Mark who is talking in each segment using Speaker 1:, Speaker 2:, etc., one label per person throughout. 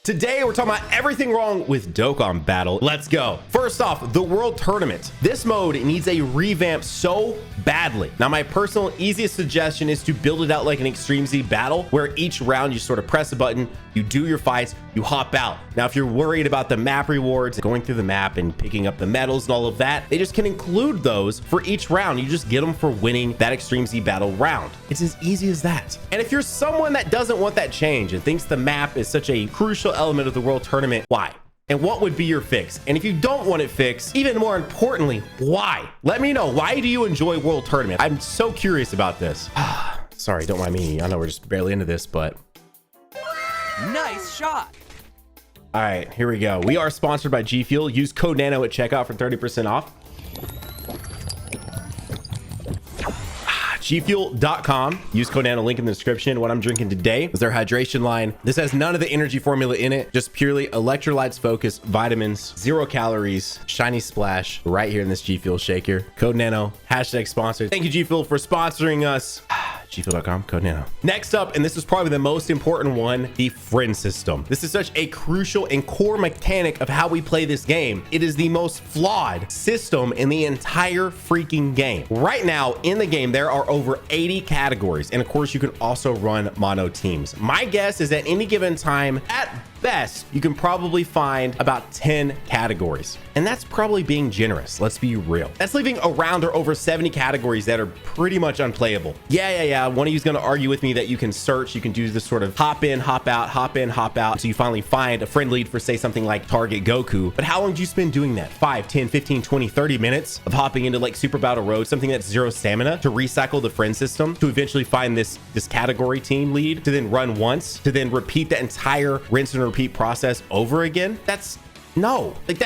Speaker 1: Today, we're talking about everything wrong with Dokkan Battle. Let's go. First off, the World Tournament. This mode needs a revamp so badly. Now, my personal easiest suggestion is to build it out like an Extreme Z battle, where each round you sort of press a button, you do your fights, you hop out. Now, if you're worried about the map rewards, going through the map and picking up the medals and all of that, they just can include those for each round. You just get them for winning that Extreme Z battle round. It's as easy as that. And if you're someone that doesn't want that change and thinks the map is such a crucial element of the World Tournament, why? And what would be your fix? And if you don't want it fixed, even more importantly, why? Let me know. Why do you enjoy World Tournament? I'm so curious about this. Sorry, don't mind me. I know we're just barely into this, but
Speaker 2: nice shot.
Speaker 1: All right, here we go. We are sponsored by G Fuel. Use code NANO at checkout for 30% off. GFuel.com. Use code NANO, link in the description. What I'm drinking today is their hydration line. This has none of the energy formula in it, just purely electrolytes focused, vitamins, 0 calories, shiny splash right here in this G Fuel shaker. Code NANO, hashtag sponsored. Thank you, G Fuel, for sponsoring us. GFuel.com, code NANO. Next up, and this is probably the most important one, the friend system. This is such a crucial and core mechanic of how we play this game. It is the most flawed system in the entire freaking game. Right now in the game, there are over 80 categories. And of course, you can also run mono teams. My guess is at any given time, at best, you can probably find about 10 categories. And that's probably being generous. Let's be real. That's leaving around or over 70 categories that are pretty much unplayable. Yeah. One of you is going to argue with me that you can search, you can do this sort of hop in, hop out, hop in, hop out. So you finally find a friend lead for, say, something like Target Goku. But how long do you spend doing that? 5, 10, 15, 20, 30 minutes of hopping into like Super Battle Road, something that's 0 stamina, to recycle the friend system, to eventually find this category team lead, to then run once, to then repeat the entire rinse and repeat process over again? That's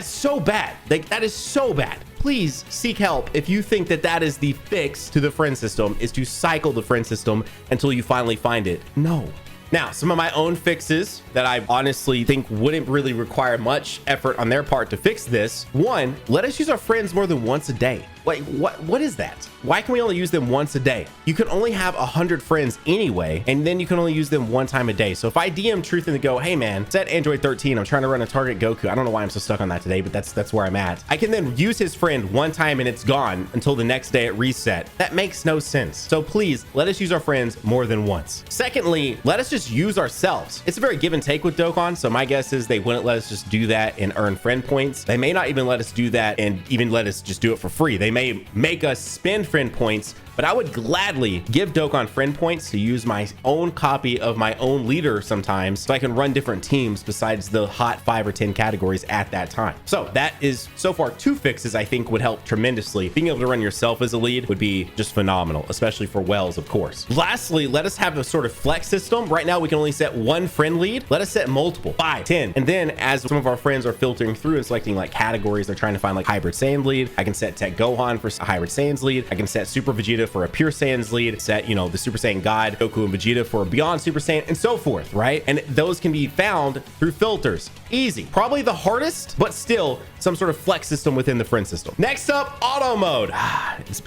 Speaker 1: so bad. Like, that is so bad. Please seek help if you think that that is the fix to the friend system, is to cycle the friend system until you finally find it. No. Now, some of my own fixes that I honestly think wouldn't really require much effort on their part to fix this. One, let us use our friends more than once a day. Like, what is that? Why can we only use them once a day? You can only have 100 friends anyway, and then you can only use them one time a day. So if I DM Truth and go, hey man, set Android 13, I'm trying to run a Target Goku. I don't know why I'm so stuck on that today, but that's where I'm at. I can then use his friend one time and it's gone until the next day at reset. That makes no sense. So please, let us use our friends more than once. Secondly, let us just use ourselves. It's a very give and take with Dokkan, so my guess is they wouldn't let us just do that and earn friend points. They may not even let us do that and even let us just do it for free. They may make us spend friend points, but I would gladly give Dokkan friend points to use my own copy of my own leader sometimes, so I can run different teams besides the hot 5 or 10 categories at that time. So that is so far 2 fixes I think would help tremendously. Being able to run yourself as a lead would be just phenomenal, especially for Wells, of course. Lastly, let us have a sort of flex system. Right now we can only set 1 friend lead. Let us set multiple, 5, 10. And then as some of our friends are filtering through and selecting like categories, they're trying to find like hybrid Saiyan lead. I can set Tech Gohan for a hybrid Saiyan's lead. I can set Super Vegeta for a pure Saiyan's lead, set, the Super Saiyan God, Goku and Vegeta for a beyond Super Saiyan, and so forth, right? And those can be found through filters. Easy. Probably the hardest, but still some sort of flex system within the friend system. Next up, auto mode.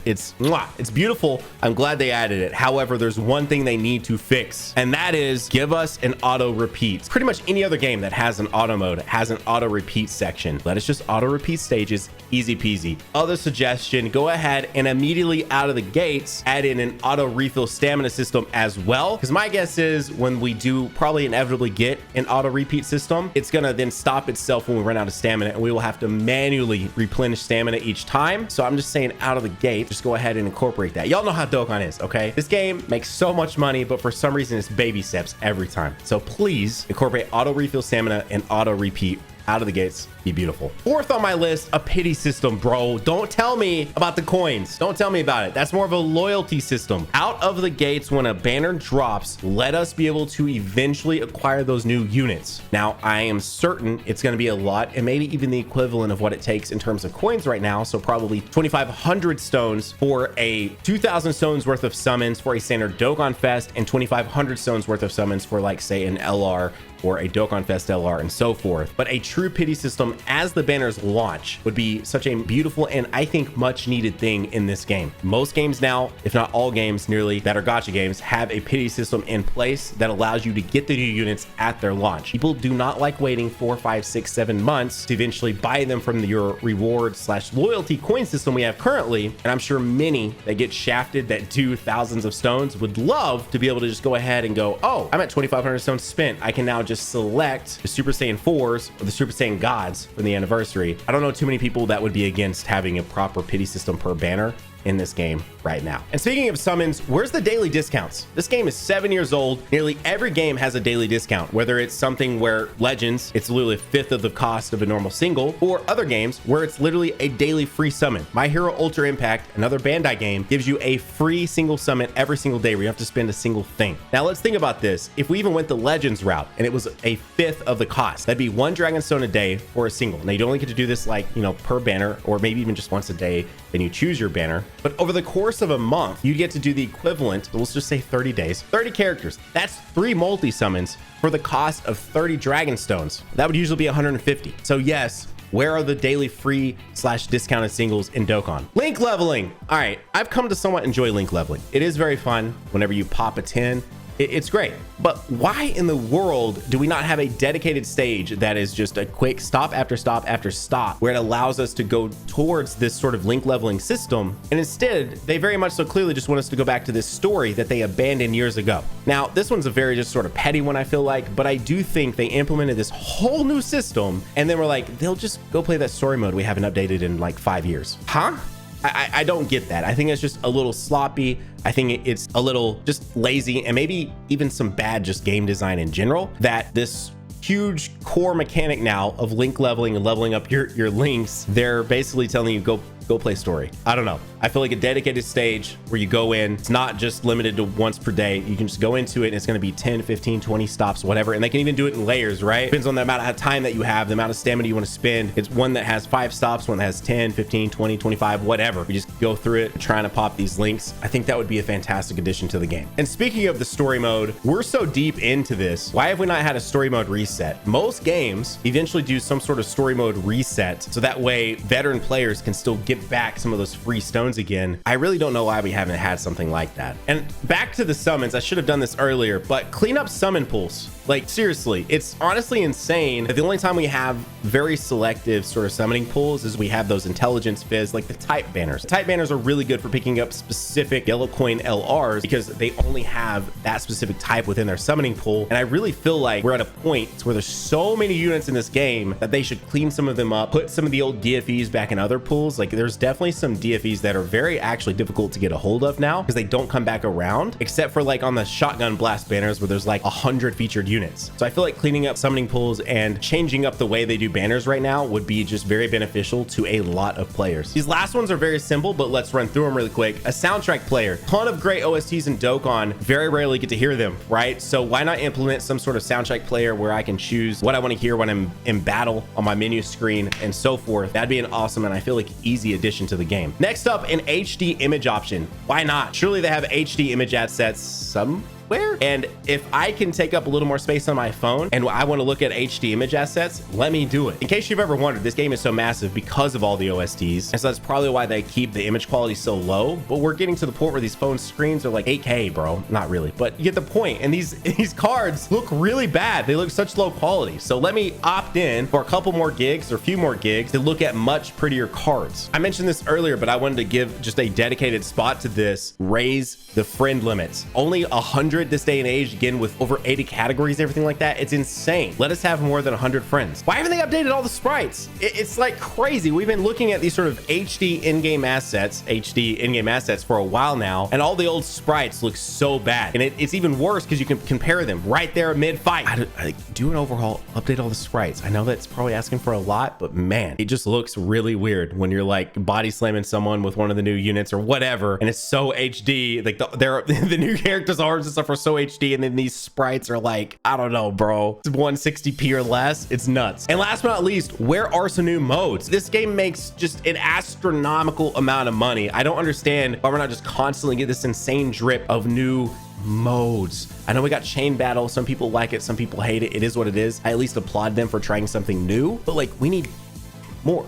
Speaker 1: It's beautiful. I'm glad they added it. However, there's one thing they need to fix, and that is give us an auto repeat. Pretty much any other game that has an auto mode has an auto repeat section. Let us just auto repeat stages. Easy peasy. Other suggestion, go ahead and immediately out of the gates add in an auto refill stamina system as well, because my guess is when we do probably inevitably get an auto repeat system, it's gonna then stop itself when we run out of stamina, and we will have to manually replenish stamina each time. So I'm just saying, out of the gate, just go ahead and incorporate that. Y'all know how Dokkan is, okay? This game makes so much money, but for some reason it's baby steps every time. So please incorporate auto refill stamina and auto repeat out of the gates. Be beautiful. Fourth on my list, a pity system, bro. Don't tell me about the coins. Don't tell me about it. That's more of a loyalty system. Out of the gates, when a banner drops, let us be able to eventually acquire those new units. Now, I am certain it's going to be a lot, and maybe even the equivalent of what it takes in terms of coins right now. So probably 2,500 stones for a 2,000 stones worth of summons for a standard Dokkan Fest, and 2,500 stones worth of summons for, like, say, an LR or a Dokkan Fest LR and so forth. But a true pity system as the banners launch would be such a beautiful and I think much needed thing in this game. Most games now, if not all games nearly that are gacha games, have a pity system in place that allows you to get the new units at their launch. People do not like waiting 4, 5, 6, 7 months to eventually buy them from your reward / loyalty coin system we have currently. And I'm sure many that get shafted that do thousands of stones would love to be able to just go ahead and go, oh, I'm at 2,500 stones spent. I can now just select the Super Saiyan 4s or the Super Saiyan gods for the anniversary. I don't know too many people that would be against having a proper pity system per banner in this game right now. And speaking of summons, where's the daily discounts? This game is 7 years old. Nearly every game has a daily discount, whether it's something where Legends, it's literally a fifth of the cost of a normal single, or other games where it's literally a daily free summon. My Hero Ultra Impact, another Bandai game, gives you a free single summon every single day where you have to spend a single thing. Now let's think about this. If we even went the Legends route and it was a fifth of the cost, that'd be 1 Dragon Stone a day for a single. Now you only get to do this like, you know, per banner, or maybe even just once a day, then you choose your banner. But over the course of a month, you get to do the equivalent, let's just say 30 days, 30 characters. That's 3 multi-summons for the cost of 30 Dragon Stones. That would usually be 150. So yes, where are the daily free / discounted singles in Dokkan? Link leveling. All right, I've come to somewhat enjoy link leveling. It is very fun whenever you pop a 10. It's great, but why in the world do we not have a dedicated stage that is just a quick stop after stop after stop where it allows us to go towards this sort of link leveling system? And instead, they very much so clearly just want us to go back to this story that they abandoned years ago. Now, this one's a very just sort of petty one, I feel like, but I do think they implemented this whole new system and then we're like, they'll just go play that story mode we haven't updated in like 5 years. Huh? I don't get that. I think it's just a little sloppy. I think it's a little just lazy and maybe even some bad just game design in general, that this huge core mechanic now of link leveling and leveling up your links, they're basically telling you go play story. I don't know. I feel like a dedicated stage where you go in, it's not just limited to once per day. You can just go into it and it's going to be 10, 15, 20 stops, whatever. And they can even do it in layers, right? Depends on the amount of time that you have, the amount of stamina you want to spend. It's one that has 5 stops, one that has 10, 15, 20, 25, whatever. You just go through it trying to pop these links. I think that would be a fantastic addition to the game. And speaking of the story mode, we're so deep into this. Why have we not had a story mode reset? Most games eventually do some sort of story mode reset, so that way veteran players can still get back some of those free stones again. I really don't know why we haven't had something like that. And back to the summons, I should have done this earlier, but clean up summon pools. Like seriously, it's honestly insane that the only time we have very selective sort of summoning pools is we have those intelligence fizz, like the type banners. The type banners are really good for picking up specific yellow coin LRs because they only have that specific type within their summoning pool. And I really feel like we're at a point where there's so many units in this game that they should clean some of them up, put some of the old DFEs back in other pools. Like there's definitely some DFEs that are very actually difficult to get a hold of now because they don't come back around, except for like on the shotgun blast banners where there's like 100 featured units. So I feel like cleaning up summoning pools and changing up the way they do banners right now would be just very beneficial to a lot of players. These last ones are very simple, but let's run through them really quick. A soundtrack player, ton of great OSTs in Dokkan, very rarely get to hear them, right? So why not implement some sort of soundtrack player where I can choose what I want to hear when I'm in battle on my menu screen and so forth? That'd be an awesome and I feel like easy addition to the game. Next up, an HD image option. Why not? Surely they have HD image assets somewhere. And if I can take up a little more space on my phone and I want to look at HD image assets, let me do it. In case you've ever wondered, this game is so massive because of all the OSTs. And so that's probably why they keep the image quality so low. But we're getting to the point where these phone screens are like 8K, bro. Not really, but you get the point. And these cards look really bad. They look such low quality. So let me opt in for a couple more gigs or a few more gigs to look at much prettier cards. I mentioned this earlier, but I wanted to give just a dedicated spot to this. Raise the friend limits. Only 100 this day and age, again with over 80 categories, everything like that. It's insane. Let us have more than 100 friends. Why haven't they updated all the sprites? It's like crazy. We've been looking at these sort of HD in-game assets for a while now, and all the old sprites look so bad. And it's even worse because you can compare them right there mid-fight. I do an overhaul, update all the sprites. I know that's probably asking for a lot, but man, it just looks really weird when you're like body slamming someone with one of the new units or whatever, and it's so HD. Like the new characters arms and stuff are so HD, and then these sprites are like, I don't know, bro, it's 160p or less. It's nuts. And last but not least, where are some new modes? This game makes just an astronomical amount of money. I don't understand why we're not just constantly getting this insane drip of new modes. I know we got chain battle. Some people like it, some people hate it. It is what it is. I at least applaud them for trying something new, but like we need more.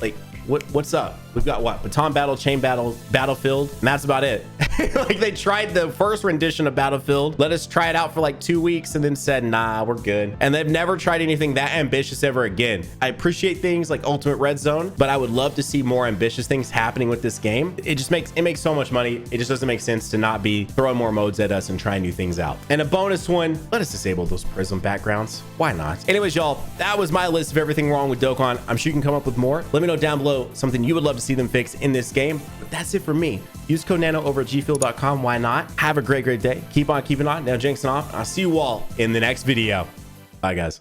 Speaker 1: Like what's up? We've got what? Baton battle, chain battle, battlefield, and that's about it. Like they tried the first rendition of Battlefield, let us try it out for like 2 weeks and then said, nah, we're good. And they've never tried anything that ambitious ever again. I appreciate things like Ultimate Red Zone, but I would love to see more ambitious things happening with this game. It makes so much money. It just doesn't make sense to not be throwing more modes at us and trying new things out. And a bonus one, let us disable those prism backgrounds. Why not? Anyways, y'all, that was my list of everything wrong with Dokkan. I'm sure you can come up with more. Let me know down below something you would love to see them fix in this game. But that's it for me. Use code NANO over at gfuel.com. Why not? Have a great day. Keep on keeping on. Now, Jinxing off. I'll see you all in the next video. Bye, guys.